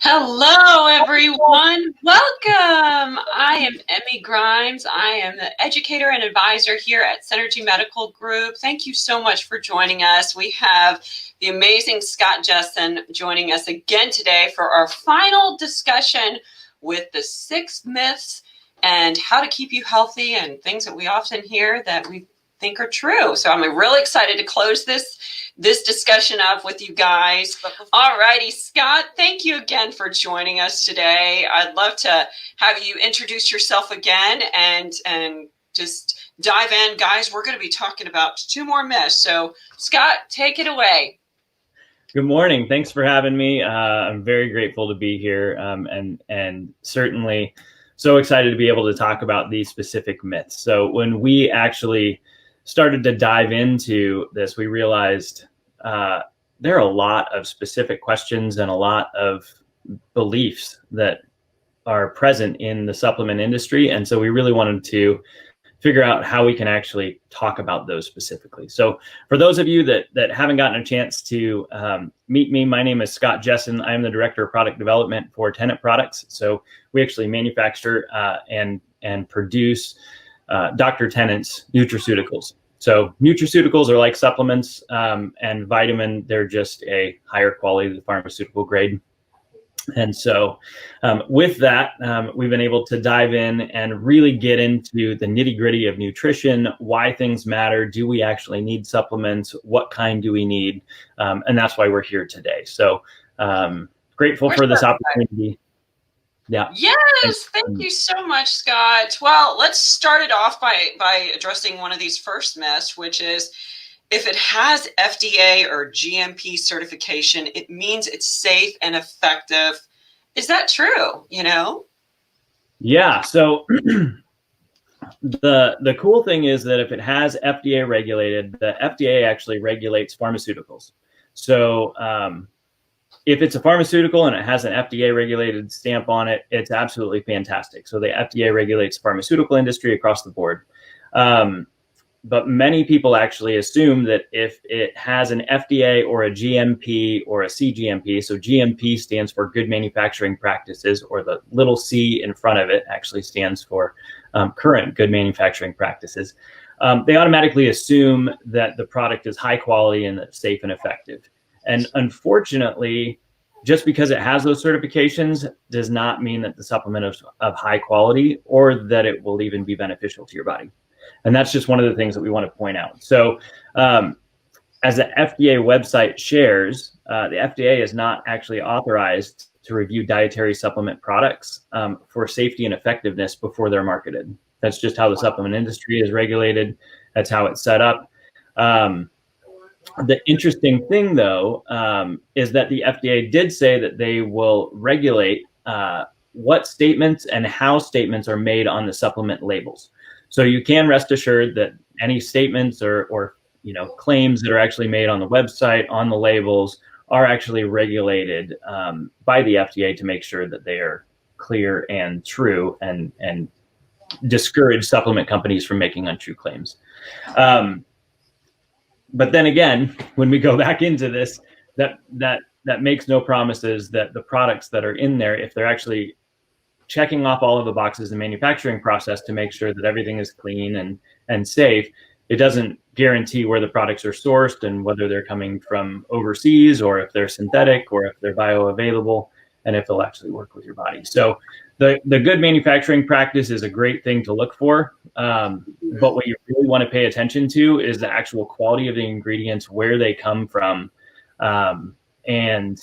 Hello, everyone. Welcome. I am Emmy Grimes. I am the educator and advisor here at Senergy Medical Group. Thank you so much for joining us. We have the amazing Scott Jessen joining us again today for our final discussion with the 6 myths and how to keep you healthy and things that we often hear that we think are true. So I'm really excited to close this discussion up with you guys. All righty, Scott, thank you again for joining us today. I'd love to have you introduce yourself again and just dive in. Guys, we're going to be talking about 2 more myths. So Scott, take it away. Good morning. Thanks for having me. I'm very grateful to be here and certainly so excited to be able to talk about these specific myths. So when we actually started to dive into this, we realized there are a lot of specific questions and a lot of beliefs that are present in the supplement industry. And so we really wanted to figure out how we can actually talk about those specifically. So for those of you that haven't gotten a chance to meet me, my name is Scott Jessen. I'm the Director of Product Development for Tennant Products. So we actually manufacture and produce Dr. Tennant's nutraceuticals. So nutraceuticals are like supplements and vitamin. They're just a higher quality pharmaceutical grade. And so with that, we've been able to dive in and really get into the nitty gritty of nutrition, why things matter. Do we actually need supplements? What kind do we need? And that's why we're here today. So grateful for this opportunity. Yeah. Yes, thank you so much, Scott. Well, let's start it off by addressing one of these first myths, which is if it has FDA or GMP certification, it means it's safe and effective. Is that true? Yeah. So the cool thing is that if it has FDA regulated, the FDA actually regulates pharmaceuticals. So if it's a pharmaceutical and it has an FDA regulated stamp on it, it's absolutely fantastic. So the FDA regulates the pharmaceutical industry across the board. But many people actually assume that if it has an FDA or a GMP or a CGMP, so GMP stands for Good Manufacturing Practices, or the little c in front of it actually stands for Current Good Manufacturing Practices, they automatically assume that the product is high quality and safe and effective. And unfortunately, just because it has those certifications does not mean that the supplement is of high quality or that it will even be beneficial to your body. And that's just one of the things that we want to point out. So as the FDA website shares, the FDA is not actually authorized to review dietary supplement products for safety and effectiveness before they're marketed. That's just how the supplement industry is regulated. That's how it's set up. The interesting thing, though, is that the FDA did say that they will regulate what statements and how statements are made on the supplement labels. So you can rest assured that any statements or claims that are actually made on the website, on the labels, are actually regulated by the FDA to make sure that they are clear and true and discourage supplement companies from making untrue claims. But then again, when we go back into this, that makes no promises that the products that are in there, if they're actually checking off all of the boxes in the manufacturing process to make sure that everything is clean and safe, it doesn't guarantee where the products are sourced and whether they're coming from overseas or if they're synthetic or if they're bioavailable and if they'll actually work with your body. So the good manufacturing practice is a great thing to look for. But what you really want to pay attention to is the actual quality of the ingredients, where they come from. And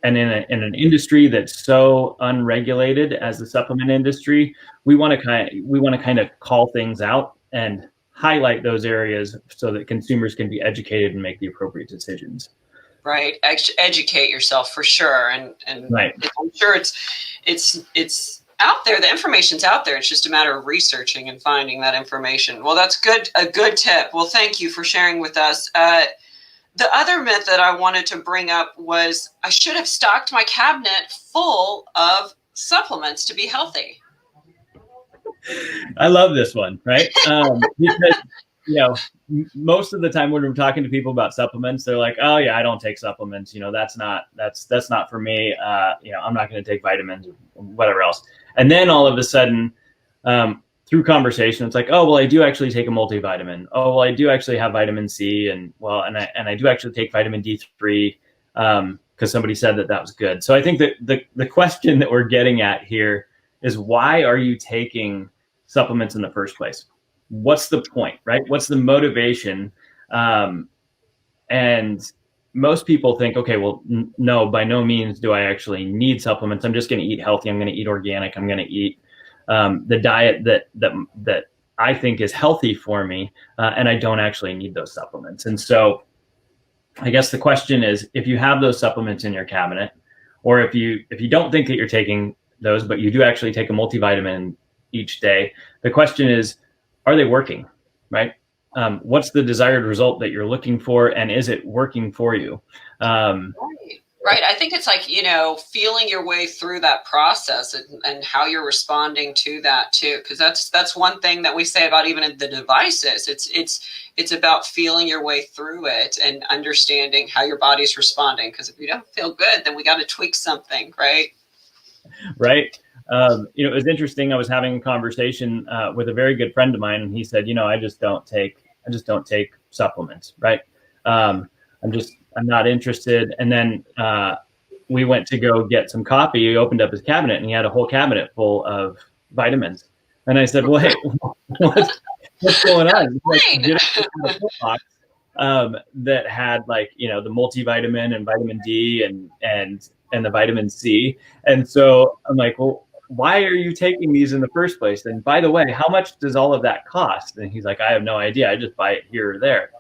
in an industry that's so unregulated as the supplement industry, we want to kind of call things out and highlight those areas so that consumers can be educated and make the appropriate decisions. Right. Educate yourself for sure. And right. I'm sure it's out there. The information's out there. It's just a matter of researching and finding that information. Well, that's good. A good tip. Well, thank you for sharing with us. The other myth that I wanted to bring up was I should have stocked my cabinet full of supplements to be healthy. I love this one, right? Because most of the time when we're talking to people about supplements, they're like, "Oh yeah, I don't take supplements. That's not for me. I'm not going to take vitamins or whatever else." And then all of a sudden, through conversation, it's like, "Oh well, I do actually take a multivitamin. Oh well, I do actually have vitamin C, and I do actually take vitamin D3 because somebody said that was good." So I think that the question that we're getting at here is, why are you taking supplements in the first place? What's the point, right? What's the motivation? And most people think, okay, well, no, by no means do I actually need supplements. I'm just going to eat healthy. I'm going to eat organic. I'm going to eat the diet that I think is healthy for me, and I don't actually need those supplements. And so I guess the question is, if you have those supplements in your cabinet, or if you don't think that you're taking those, but you do actually take a multivitamin each day, the question is, are they working, right? What's the desired result that you're looking for, and is it working for you? Right. I think it's like, feeling your way through that process and how you're responding to that too. Because that's one thing that we say about even the devices. It's about feeling your way through it and understanding how your body's responding. Because if you don't feel good, then we got to tweak something, right? Right. It was interesting. I was having a conversation with a very good friend of mine, and he said, I just don't take supplements. Right. I'm not interested. And then we went to go get some coffee. He opened up his cabinet, and he had a whole cabinet full of vitamins. And I said, well, hey, what's going on? Like, box that had the multivitamin and vitamin D and the vitamin C. And so I'm like, well, why are you taking these in the first place? And by the way, how much does all of that cost? And he's like, I have no idea. I just buy it here or there.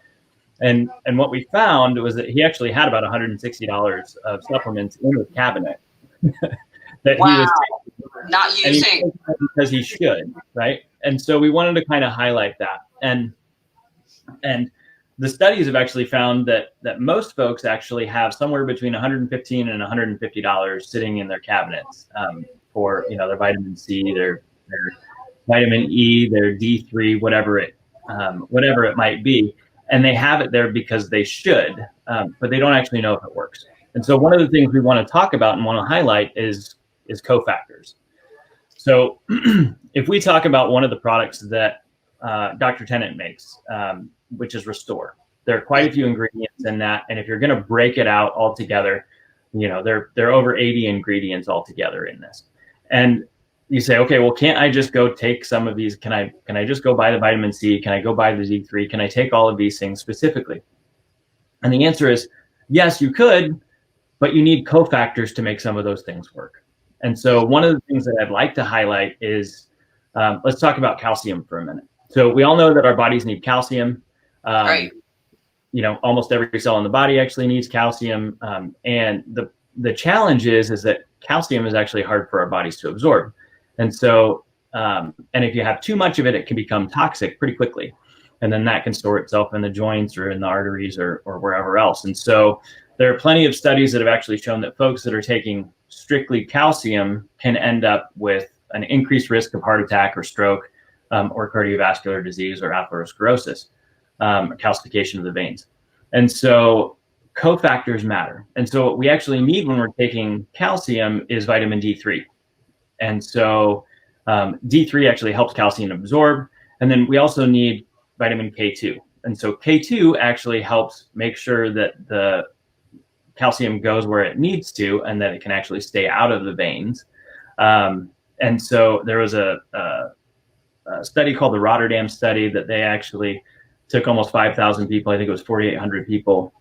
And what we found was that he actually had about $160 of supplements in his cabinet that he was not using because he should, right? And so we wanted to kind of highlight that. And the studies have actually found that most folks actually have somewhere between $115 and $150 sitting in their cabinets for their vitamin C, their vitamin E, their D3, whatever it might be. And they have it there because they should, but they don't actually know if it works. And so one of the things we want to talk about and want to highlight is cofactors. So if we talk about one of the products that Dr. Tennant makes, which is Restore, there are quite a few ingredients in that. And if you're going to break it out altogether, there are over 80 ingredients altogether in this. And you say, okay, well, can't I just go take some of these? Can I just go buy the vitamin C? Can I go buy the D3? Can I take all of these things specifically? And the answer is yes, you could, but you need cofactors to make some of those things work. And so one of the things that I'd like to highlight is, let's talk about calcium for a minute. So we all know that our bodies need calcium. Right. Almost every cell in the body actually needs calcium. And the challenge is that calcium is actually hard for our bodies to absorb. And so, and if you have too much of it, it can become toxic pretty quickly. And then that can store itself in the joints or in the arteries or wherever else. And so there are plenty of studies that have actually shown that folks that are taking strictly calcium can end up with an increased risk of heart attack or stroke or cardiovascular disease or atherosclerosis, calcification of the veins. And so cofactors matter. And so what we actually need when we're taking calcium is vitamin D3. And so D3 actually helps calcium absorb. And then we also need vitamin K2. And so K2 actually helps make sure that the calcium goes where it needs to and that it can actually stay out of the veins. And so there was a study called the Rotterdam study that they actually took almost 5,000 people. I think it was 4,800 people.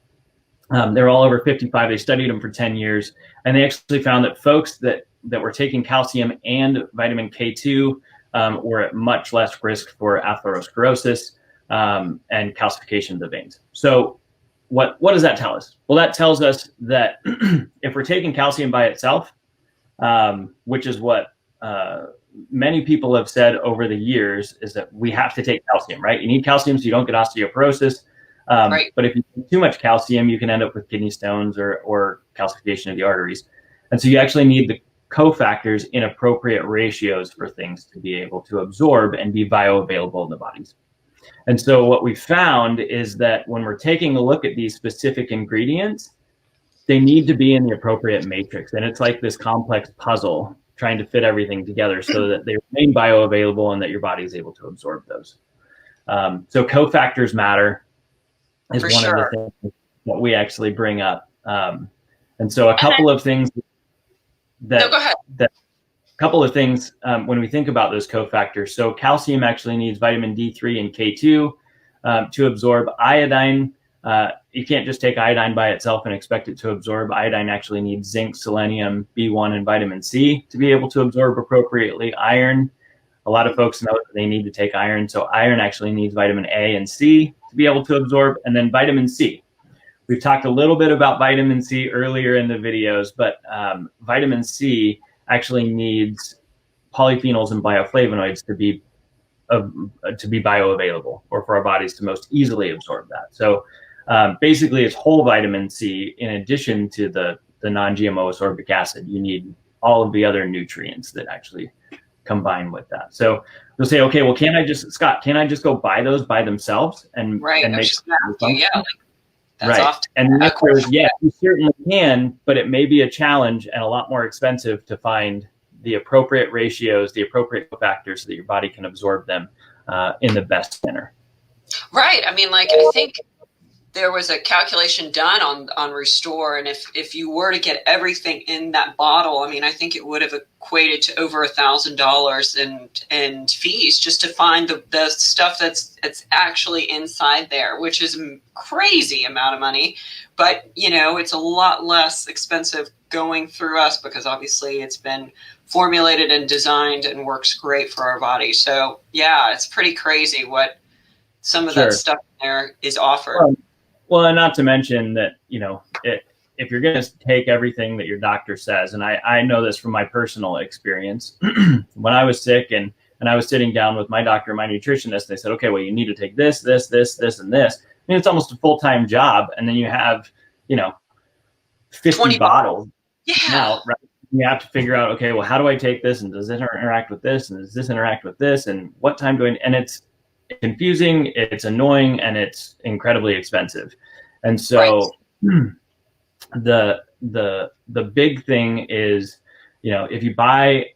They were all over 55. They studied them for 10 years. And they actually found that folks that were taking calcium and vitamin K2 were at much less risk for atherosclerosis and calcification of the veins. So what does that tell us? Well, that tells us that if we're taking calcium by itself, which is what many people have said over the years, is that we have to take calcium, right? You need calcium so you don't get osteoporosis. Right. But if you take too much calcium, you can end up with kidney stones or calcification of the arteries. And so you actually need the cofactors in appropriate ratios for things to be able to absorb and be bioavailable in the bodies. And so what we found is that when we're taking a look at these specific ingredients, they need to be in the appropriate matrix. And it's like this complex puzzle trying to fit everything together so that they remain bioavailable and that your body is able to absorb those. So cofactors matter is one of the things that we actually bring up. And so a couple of things when we think about those cofactors. So calcium actually needs vitamin D3 and K2 to absorb. Iodine, you can't just take iodine by itself and expect it to absorb. Iodine actually needs zinc, selenium, B1, and vitamin C to be able to absorb appropriately. Iron, a lot of folks know that they need to take iron. So iron actually needs vitamin A and C to be able to absorb. And then vitamin C. We've talked a little bit about vitamin C earlier in the videos, but vitamin C actually needs polyphenols and bioflavonoids to be bioavailable, or for our bodies to most easily absorb that. So basically, it's whole vitamin C in addition to the non-GMO ascorbic acid. You need all of the other nutrients that actually combine with that. So we'll say, okay, well, can I just go buy those by themselves and make that's right? Often and the answer is yes, you certainly can, but it may be a challenge and a lot more expensive to find the appropriate ratios, the appropriate factors so that your body can absorb them in the best manner. Right. I mean, like, I think there was a calculation done on Restore, and if you were to get everything in that bottle, I mean, I think it would have equated to over $1,000 in fees just to find the stuff that's actually inside there, which is a crazy amount of money. But it's a lot less expensive going through us because obviously it's been formulated and designed and works great for our body. So yeah, it's pretty crazy what some of that stuff in there is offered. Well, and not to mention that, if you're going to take everything that your doctor says, and I know this from my personal experience, when I was sick and I was sitting down with my doctor, my nutritionist, they said, okay, well, you need to take this, this, this, this, and this. I mean, it's almost a full-time job. And then you have, 50 bottles. Yeah. Now, right? You have to figure out, okay, well, how do I take this? And does it interact with this? And does this interact with this? And what time do I, and it's confusing, it's annoying, and it's incredibly expensive. And so the big thing is, if you buy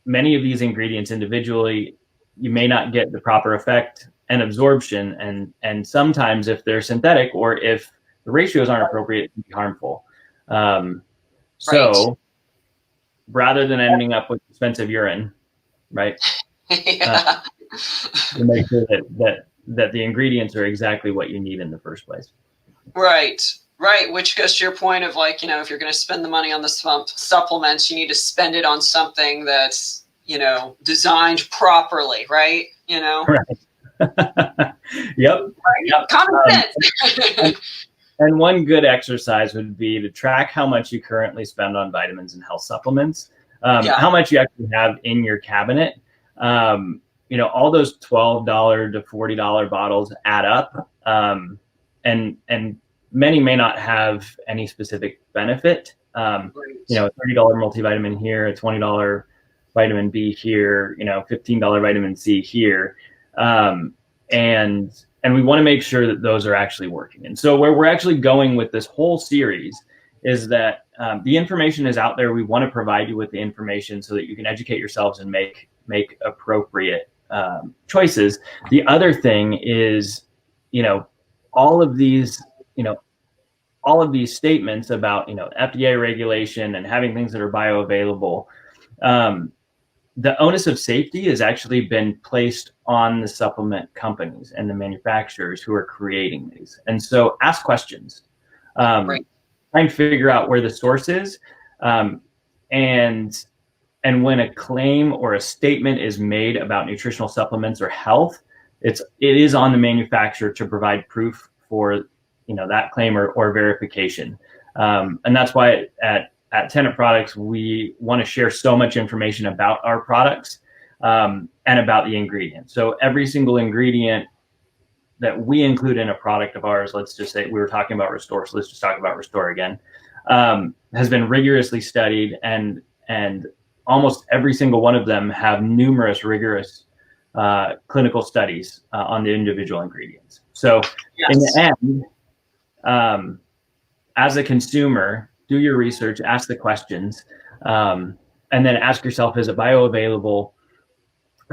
many of these ingredients individually, you may not get the proper effect and absorption, and sometimes if they're synthetic or if the ratios aren't appropriate, it can be harmful. So rather than ending up with expensive urine, right? To make sure that the ingredients are exactly what you need in the first place. Right. Which goes to your point of, like, if you're going to spend the money on the supplements, you need to spend it on something that's, designed properly, right? Right. Yep. Common sense. And one good exercise would be to track how much you currently spend on vitamins and health supplements, how much you actually have in your cabinet. All those $12 to $40 bottles add up, and many may not have any specific benefit. A $30 multivitamin here, a $20 vitamin B here, $15 vitamin C here, and we want to make sure that those are actually working. And so where we're actually going with this whole series is that the information is out there. We want to provide you with the information so that you can educate yourselves and make appropriate choices. The other thing is, all of these statements about, FDA regulation and having things that are bioavailable, the onus of safety has actually been placed on the supplement companies and the manufacturers who are creating these. And so ask questions, try and figure out where the source is. And when a claim or a statement is made about nutritional supplements or health, it is on the manufacturer to provide proof for, that claim or verification. And that's why at Tennant Products, we want to share so much information about our products and about the ingredients. So every single ingredient that we include in a product of ours, let's just say we were talking about Restore, so let's just talk about Restore again, has been rigorously studied, and almost every single one of them have numerous rigorous clinical studies on the individual ingredients. So Yes. in the end, as a consumer, do your research, ask the questions, and then ask yourself, is it bioavailable?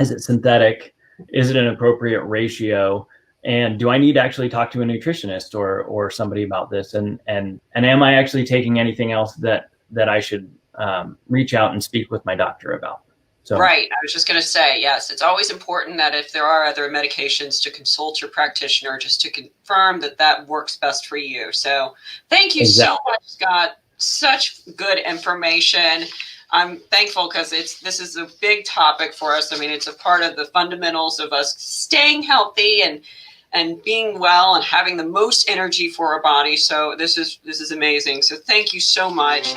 Is it synthetic? Is it an appropriate ratio? And do I need to actually talk to a nutritionist or somebody about this? And am I actually taking anything else that I should reach out and speak with my doctor about? So, right. I was just going to say, yes, it's always important that if there are other medications, to consult your practitioner just to confirm that that works best for you. So thank you so much, Scott. Such good information. I'm thankful because this is a big topic for us. I mean, it's a part of the fundamentals of us staying healthy and being well and having the most energy for our body. So this is amazing. So thank you so much.